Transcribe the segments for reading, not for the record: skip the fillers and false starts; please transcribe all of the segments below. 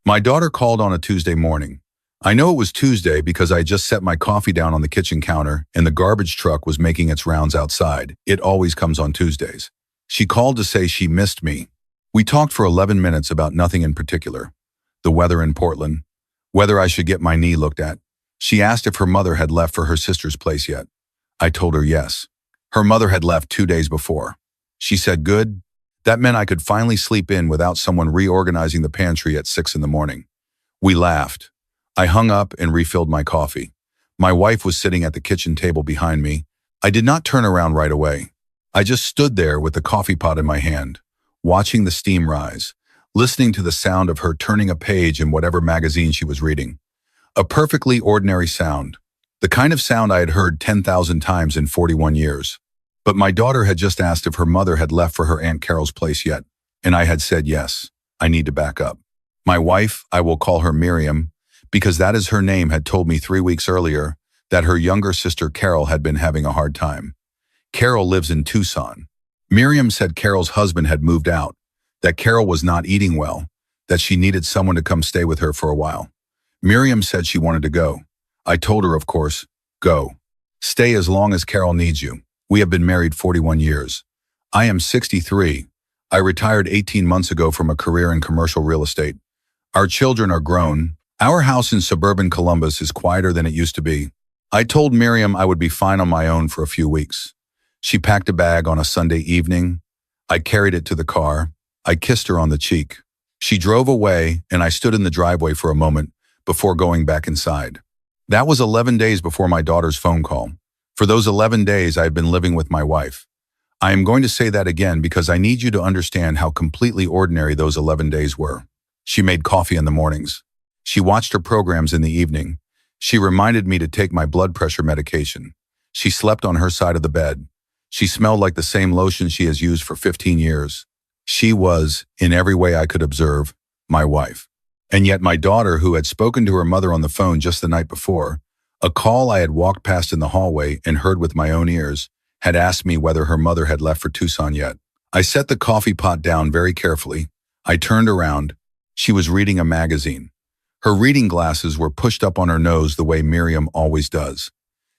My daughter called on a Tuesday morning. I know it was Tuesday because I just set my coffee down on the kitchen counter and the garbage truck was making its rounds outside. It always comes on Tuesdays. She called to say she missed me. We talked for 11 minutes about nothing in particular. The weather in Portland, whether I should get my knee looked at. She asked if her mother had left for her sister's place yet. I told her yes. Her mother had left 2 days before. She said good. That meant I could finally sleep in without someone reorganizing the pantry at 6 in the morning. We laughed. I hung up and refilled my coffee. My wife was sitting at the kitchen table behind me. I did not turn around right away. I just stood there with the coffee pot in my hand, watching the steam rise, listening to the sound of her turning a page in whatever magazine she was reading. A perfectly ordinary sound, the kind of sound I had heard 10,000 times in 41 years. But my daughter had just asked if her mother had left for her Aunt Carol's place yet, and I had said yes. I need to back up. My wife, I will call her Miriam, because that is her name, had told me 3 weeks earlier that her younger sister Carol had been having a hard time. Carol lives in Tucson. Miriam said Carol's husband had moved out, that Carol was not eating well, that she needed someone to come stay with her for a while. Miriam said she wanted to go. I told her, of course, go. Stay as long as Carol needs you. We have been married 41 years. I am 63. I retired 18 months ago from a career in commercial real estate. Our children are grown. Our house in suburban Columbus is quieter than it used to be. I told Miriam I would be fine on my own for a few weeks. She packed a bag on a Sunday evening. I carried it to the car. I kissed her on the cheek. She drove away, and I stood in the driveway for a moment before going back inside. That was 11 days before my daughter's phone call. For those 11 days, I had been living with my wife. I am going to say that again because I need you to understand how completely ordinary those 11 days were. She made coffee in the mornings. She watched her programs in the evening. She reminded me to take my blood pressure medication. She slept on her side of the bed. She smelled like the same lotion she has used for 15 years. She was, in every way I could observe, my wife. And yet my daughter, who had spoken to her mother on the phone just the night before, a call I had walked past in the hallway and heard with my own ears, had asked me whether her mother had left for Tucson yet. I set the coffee pot down very carefully. I turned around. She was reading a magazine. Her reading glasses were pushed up on her nose the way Miriam always does.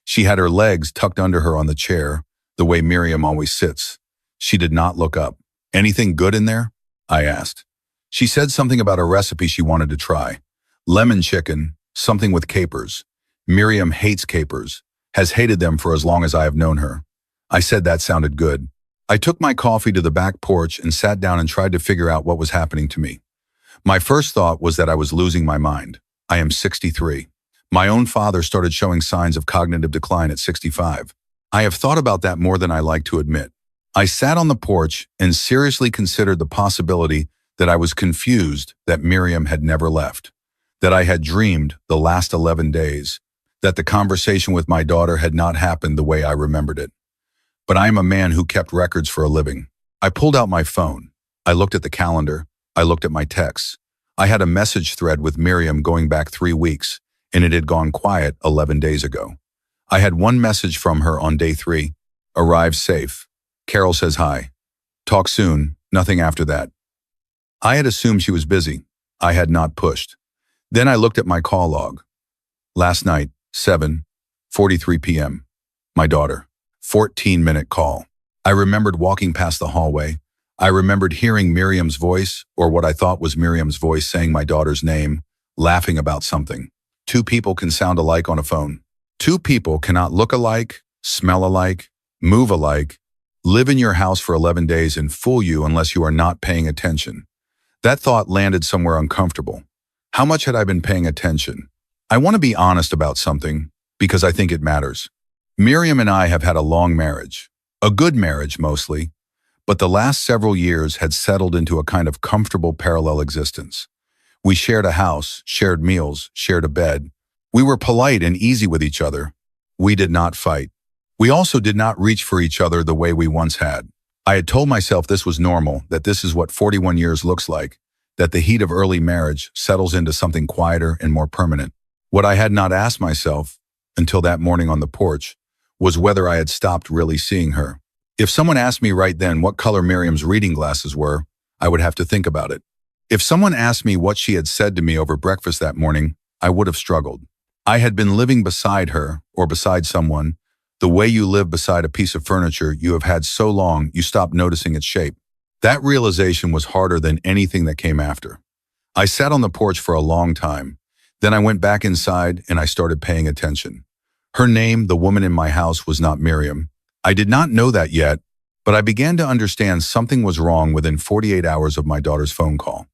She had her legs tucked under her on the chair, the way Miriam always sits. She did not look up. Anything good in there? I asked. She said something about a recipe she wanted to try. Lemon chicken, something with capers. Miriam hates capers, has hated them for as long as I have known her. I said that sounded good. I took my coffee to the back porch and sat down and tried to figure out what was happening to me. My first thought was that I was losing my mind. I am 63. My own father started showing signs of cognitive decline at 65. I have thought about that more than I like to admit. I sat on the porch and seriously considered the possibility that I was confused that Miriam had never left, that I had dreamed the last 11 days, that the conversation with my daughter had not happened the way I remembered it. But I am a man who kept records for a living. I pulled out my phone. I looked at the calendar. I looked at my texts. I had a message thread with Miriam going back 3 weeks, and it had gone quiet 11 days ago. I had one message from her on day 3. Arrived safe. Carol says hi. Talk soon. Nothing after that. I had assumed she was busy. I had not pushed. Then I looked at my call log. Last night, 7:43 p.m. My daughter. 14-minute call. I remembered walking past the hallway. I remembered hearing Miriam's voice, or what I thought was Miriam's voice, saying my daughter's name, laughing about something. 2 people can sound alike on a phone. 2 people cannot look alike, smell alike, move alike, live in your house for 11 days and fool you unless you are not paying attention. That thought landed somewhere uncomfortable. How much had I been paying attention? I want to be honest about something, because I think it matters. Miriam and I have had a long marriage, a good marriage mostly, but the last several years had settled into a kind of comfortable parallel existence. We shared a house, shared meals, shared a bed. We were polite and easy with each other. We did not fight. We also did not reach for each other the way we once had. I had told myself this was normal, that this is what 41 years looks like, that the heat of early marriage settles into something quieter and more permanent. What I had not asked myself, until that morning on the porch, was whether I had stopped really seeing her. If someone asked me right then what color Miriam's reading glasses were, I would have to think about it. If someone asked me what she had said to me over breakfast that morning, I would have struggled. I had been living beside her, or beside someone, the way you live beside a piece of furniture you have had so long you stop noticing its shape. That realization was harder than anything that came after. I sat on the porch for a long time. Then I went back inside and I started paying attention. Her name, the woman in my house, was not Miriam. I did not know that yet, but I began to understand something was wrong within 48 hours of my daughter's phone call.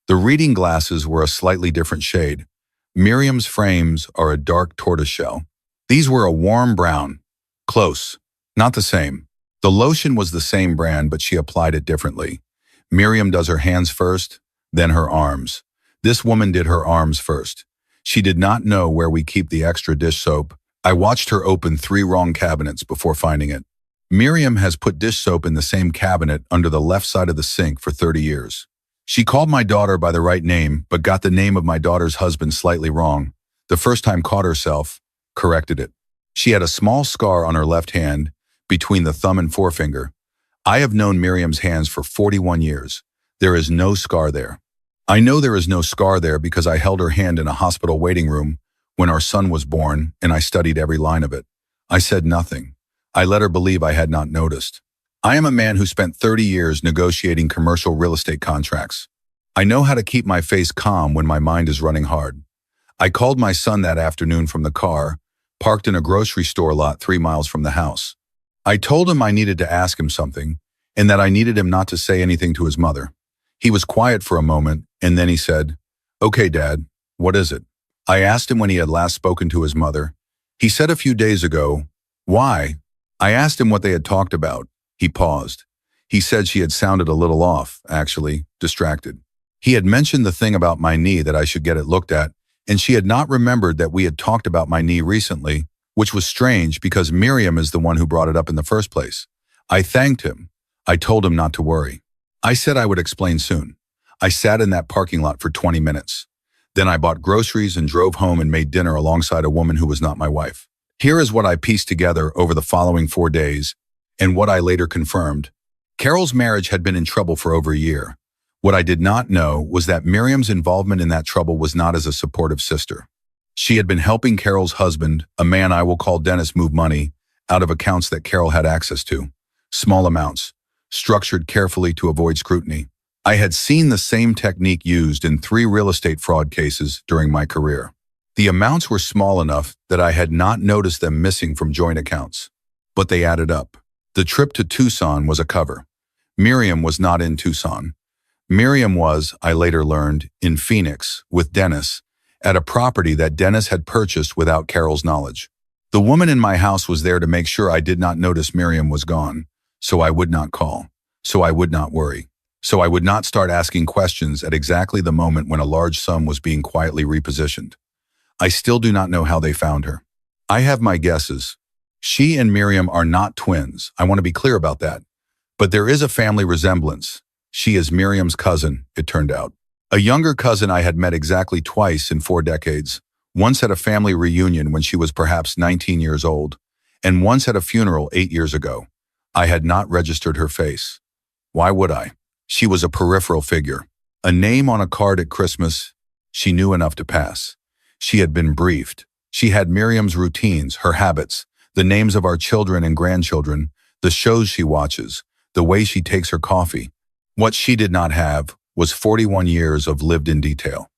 The reading glasses were a slightly different shade. Miriam's frames are a dark tortoiseshell. These were a warm brown. Close. Not the same. The lotion was the same brand, but she applied it differently. Miriam does her hands first, then her arms. This woman did her arms first. She did not know where we keep the extra dish soap. I watched her open 3 wrong cabinets before finding it. Miriam has put dish soap in the same cabinet under the left side of the sink for 30 years. She called my daughter by the right name, but got the name of my daughter's husband slightly wrong. The first time caught herself, corrected it. She had a small scar on her left hand, between the thumb and forefinger. I have known Miriam's hands for 41 years. There is no scar there. I know there is no scar there because I held her hand in a hospital waiting room when our son was born, and I studied every line of it. I said nothing. I let her believe I had not noticed. I am a man who spent 30 years negotiating commercial real estate contracts. I know how to keep my face calm when my mind is running hard. I called my son that afternoon from the car, parked in a grocery store lot 3 miles from the house. I told him I needed to ask him something, and that I needed him not to say anything to his mother. He was quiet for a moment, and then he said, "Okay, Dad, what is it?" I asked him when he had last spoken to his mother. He said a few days ago. Why? I asked him what they had talked about. He paused. He said she had sounded a little off, actually, distracted. He had mentioned the thing about my knee, that I should get it looked at, and she had not remembered that we had talked about my knee recently, which was strange because Miriam is the one who brought it up in the first place. I thanked him. I told him not to worry. I said I would explain soon. I sat in that parking lot for 20 minutes. Then I bought groceries and drove home and made dinner alongside a woman who was not my wife. Here is what I pieced together over the following 4 days, and what I later confirmed. Carol's marriage had been in trouble for over a year. What I did not know was that Miriam's involvement in that trouble was not as a supportive sister. She had been helping Carol's husband, a man I will call Dennis, move money out of accounts that Carol had access to. Small amounts, structured carefully to avoid scrutiny. I had seen the same technique used in 3 real estate fraud cases during my career. The amounts were small enough that I had not noticed them missing from joint accounts, but they added up. The trip to Tucson was a cover. Miriam was not in Tucson. Miriam was, I later learned, in Phoenix with Dennis, at a property that Dennis had purchased without Carol's knowledge. The woman in my house was there to make sure I did not notice Miriam was gone, so I would not call, so I would not worry, so I would not start asking questions at exactly the moment when a large sum was being quietly repositioned. I still do not know how they found her. I have my guesses. She and Miriam are not twins. I want to be clear about that. But there is a family resemblance. She is Miriam's cousin, it turned out. A younger cousin I had met exactly twice in 4 decades. Once at a family reunion when she was perhaps 19 years old, and once at a funeral 8 years ago. I had not registered her face. Why would I? She was a peripheral figure. A name on a card at Christmas. She knew enough to pass. She had been briefed. She had Miriam's routines, her habits, the names of our children and grandchildren, the shows she watches, the way she takes her coffee. What she did not have was 41 years of lived-in detail.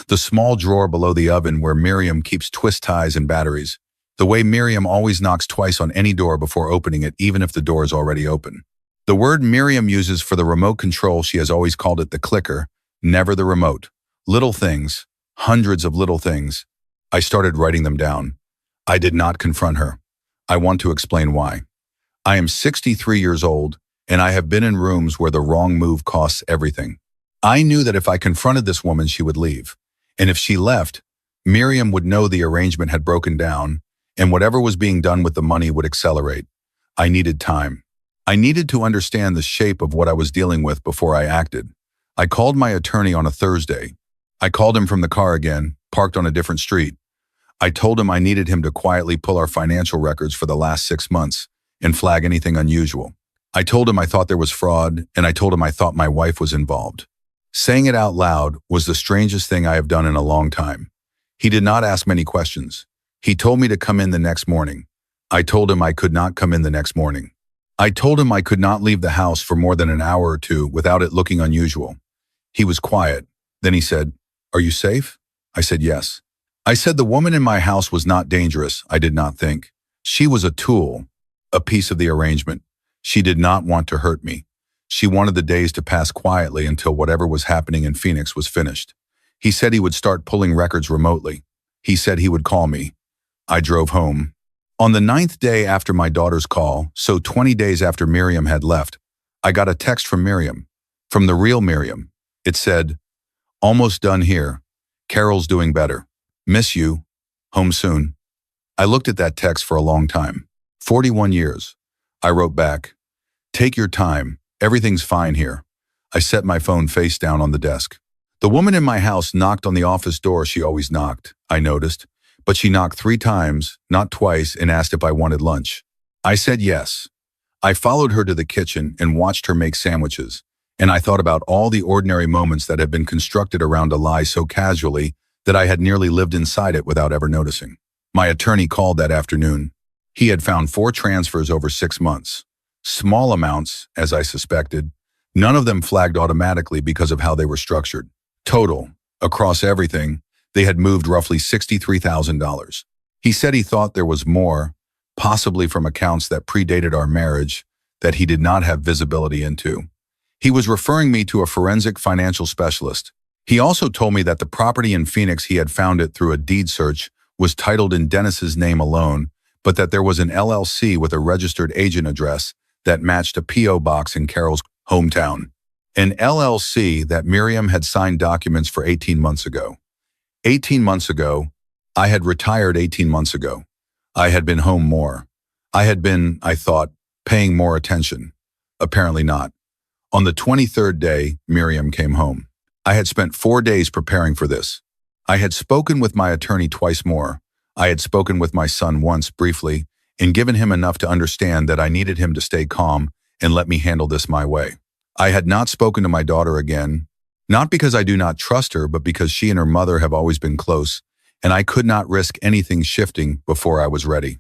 The small drawer below the oven where Miriam keeps twist ties and batteries. The way Miriam always knocks twice on any door before opening it, even if the door is already open. The word Miriam uses for the remote control, she has always called it the clicker, never the remote. Little things, hundreds of little things. I started writing them down. I did not confront her. I want to explain why. I am 63 years old, and I have been in rooms where the wrong move costs everything. I knew that if I confronted this woman, she would leave. And if she left, Miriam would know the arrangement had broken down, and whatever was being done with the money would accelerate. I needed time. I needed to understand the shape of what I was dealing with before I acted. I called my attorney on a Thursday. I called him from the car again, parked on a different street. I told him I needed him to quietly pull our financial records for the last 6 months and flag anything unusual. I told him I thought there was fraud, and I told him I thought my wife was involved. Saying it out loud was the strangest thing I have done in a long time. He did not ask many questions. He told me to come in the next morning. I told him I could not come in the next morning. I told him I could not leave the house for more than an hour or two without it looking unusual. He was quiet. Then he said, "Are you safe?" I said, "Yes." I said the woman in my house was not dangerous, I did not think. She was a tool, a piece of the arrangement. She did not want to hurt me. She wanted the days to pass quietly until whatever was happening in Phoenix was finished. He said he would start pulling records remotely. He said he would call me. I drove home. On the 9th day after my daughter's call, so 20 days after Miriam had left, I got a text from Miriam, from the real Miriam. It said, "Almost done here. Carol's doing better. Miss you. Home soon." I looked at that text for a long time. 41 years. I wrote back, "Take your time. Everything's fine here." I set my phone face down on the desk. The woman in my house knocked on the office door she always knocked, I noticed, but she knocked 3 times, not twice, and asked if I wanted lunch. I said yes. I followed her to the kitchen and watched her make sandwiches, and I thought about all the ordinary moments that had been constructed around a lie so casually that I had nearly lived inside it without ever noticing. My attorney called that afternoon. He had found 4 transfers over 6 months. Small amounts, as I suspected. None of them flagged automatically because of how they were structured. Total, across everything, they had moved roughly $63,000. He said he thought there was more, possibly from accounts that predated our marriage, that he did not have visibility into. He was referring me to a forensic financial specialist. He also told me that the property in Phoenix he had found it through a deed search was titled in Dennis's name alone, but that there was an LLC with a registered agent address that matched a P.O. box in Carol's hometown. An LLC that Miriam had signed documents for 18 months ago. 18 months ago, I had retired 18 months ago. I had been home more. I had been, I thought, paying more attention. Apparently not. On the 23rd day, Miriam came home. I had spent 4 days preparing for this. I had spoken with my attorney twice more. I had spoken with my son once briefly and given him enough to understand that I needed him to stay calm and let me handle this my way. I had not spoken to my daughter again, not because I do not trust her, but because she and her mother have always been close, and I could not risk anything shifting before I was ready.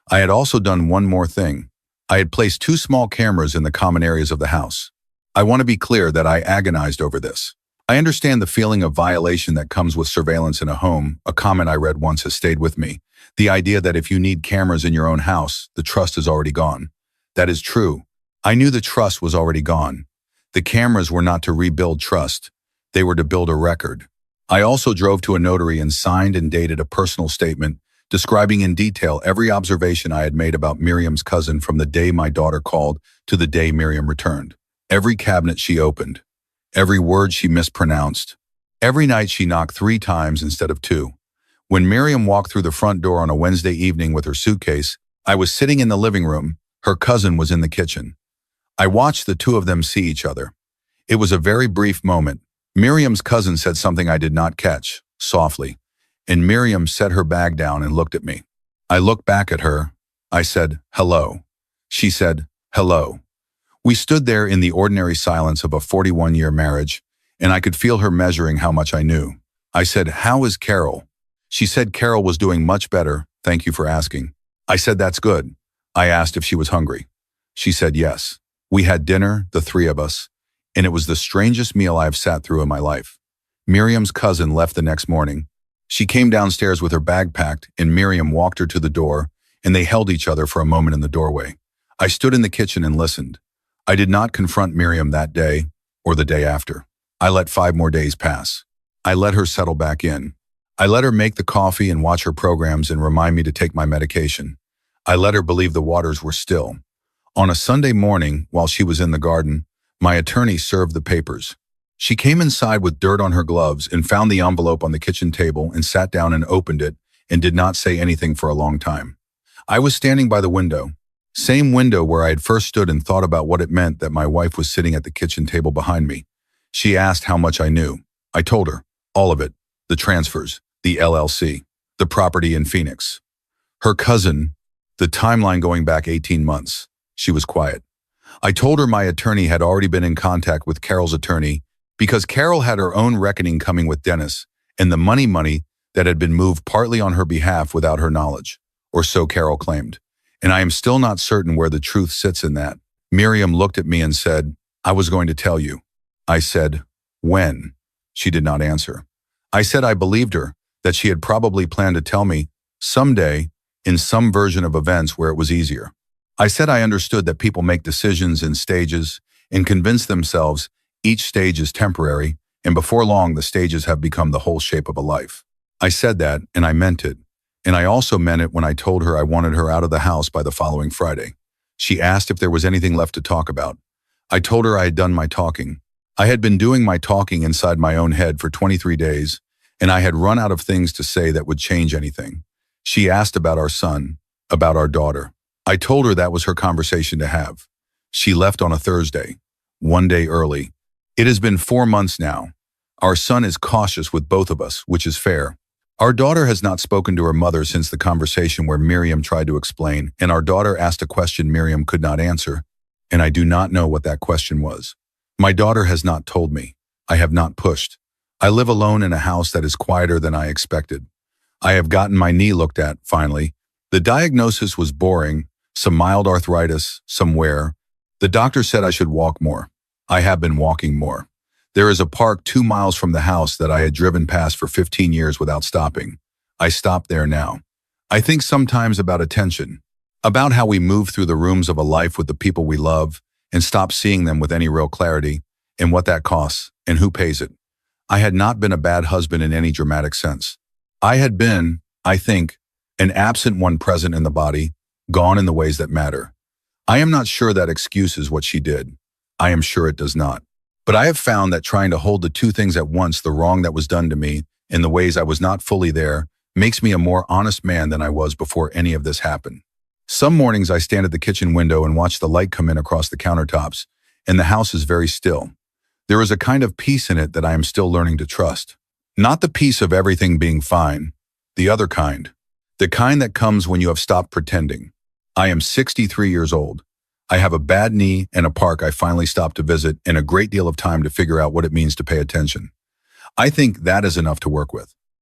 I had also done one more thing. I had placed 2 small cameras in the common areas of the house. I want to be clear that I agonized over this. I understand the feeling of violation that comes with surveillance in a home. A comment I read once has stayed with me. The idea that if you need cameras in your own house, the trust is already gone. That is true. I knew the trust was already gone. The cameras were not to rebuild trust. They were to build a record. I also drove to a notary and signed and dated a personal statement describing in detail every observation I had made about Miriam's cousin from the day my daughter called to the day Miriam returned. Every cabinet she opened. Every word she mispronounced. Every night she knocked 3 times instead of 2. When Miriam walked through the front door on a Wednesday evening with her suitcase, I was sitting in the living room. Her cousin was in the kitchen. I watched the 2 of them see each other. It was a very brief moment. Miriam's cousin said something I did not catch, softly, and Miriam set her bag down and looked at me. I looked back at her. I said, "Hello." She said, "Hello." We stood there in the ordinary silence of a 41-year marriage, and I could feel her measuring how much I knew. I said, "How is Carol?" She said Carol was doing much better. "Thank you for asking." I said, "That's good." I asked if she was hungry. She said yes. We had dinner, the 3 of us, and it was the strangest meal I have sat through in my life. Miriam's cousin left the next morning. She came downstairs with her bag packed, and Miriam walked her to the door, and they held each other for a moment in the doorway. I stood in the kitchen and listened. I did not confront Miriam that day or the day after. I let 5 more days pass. I let her settle back in. I let her make the coffee and watch her programs and remind me to take my medication. I let her believe the waters were still. On a Sunday morning, while she was in the garden, my attorney served the papers. She came inside with dirt on her gloves and found the envelope on the kitchen table and sat down and opened it and did not say anything for a long time. I was standing by the window. Same window where I had first stood and thought about what it meant that my wife was sitting at the kitchen table behind me. She asked how much I knew. I told her, all of it, the transfers, the LLC, the property in Phoenix. Her cousin, the timeline going back 18 months. She was quiet. I told her my attorney had already been in contact with Carol's attorney Because Carol had her own reckoning coming with Dennis and the money that had been moved partly on her behalf without her knowledge, or so Carol claimed. And I am still not certain where the truth sits in that. Miriam looked at me and said, "I was going to tell you." I said, "When?" She did not answer. I said I believed her, that she had probably planned to tell me someday in some version of events where it was easier. I said I understood that people make decisions in stages and convince themselves each stage is temporary, and before long the stages have become the whole shape of a life. I said that, and I meant it. And I also meant it when I told her I wanted her out of the house by the following Friday. She asked if there was anything left to talk about. I told her I had done my talking. I had been doing my talking inside my own head for 23 days, and I had run out of things to say that would change anything. She asked about our son, about our daughter. I told her that was her conversation to have. She left on a Thursday, one day early. It has been 4 months now. Our son is cautious with both of us, which is fair. Our daughter has not spoken to her mother since the conversation where Miriam tried to explain, and our daughter asked a question Miriam could not answer, and I do not know what that question was. My daughter has not told me. I have not pushed. I live alone in a house that is quieter than I expected. I have gotten my knee looked at, finally. The diagnosis was boring, some mild arthritis, some wear. The doctor said I should walk more. I have been walking more. There is a park 2 miles from the house that I had driven past for 15 years without stopping. I stop there now. I think sometimes about attention, about how we move through the rooms of a life with the people we love and stop seeing them with any real clarity, and what that costs, and who pays it. I had not been a bad husband in any dramatic sense. I had been, I think, an absent one present in the body, gone in the ways that matter. I am not sure that excuses what she did. I am sure it does not. But I have found that trying to hold the two things at once, the wrong that was done to me and the ways I was not fully there, makes me a more honest man than I was before any of this happened. Some mornings I stand at the kitchen window and watch the light come in across the countertops, and the house is very still. There is a kind of peace in it that I am still learning to trust. Not the peace of everything being fine, the other kind. The kind that comes when you have stopped pretending. I am 63 years old. I have a bad knee and a park I finally stopped to visit and a great deal of time to figure out what it means to pay attention. I think that is enough to work with.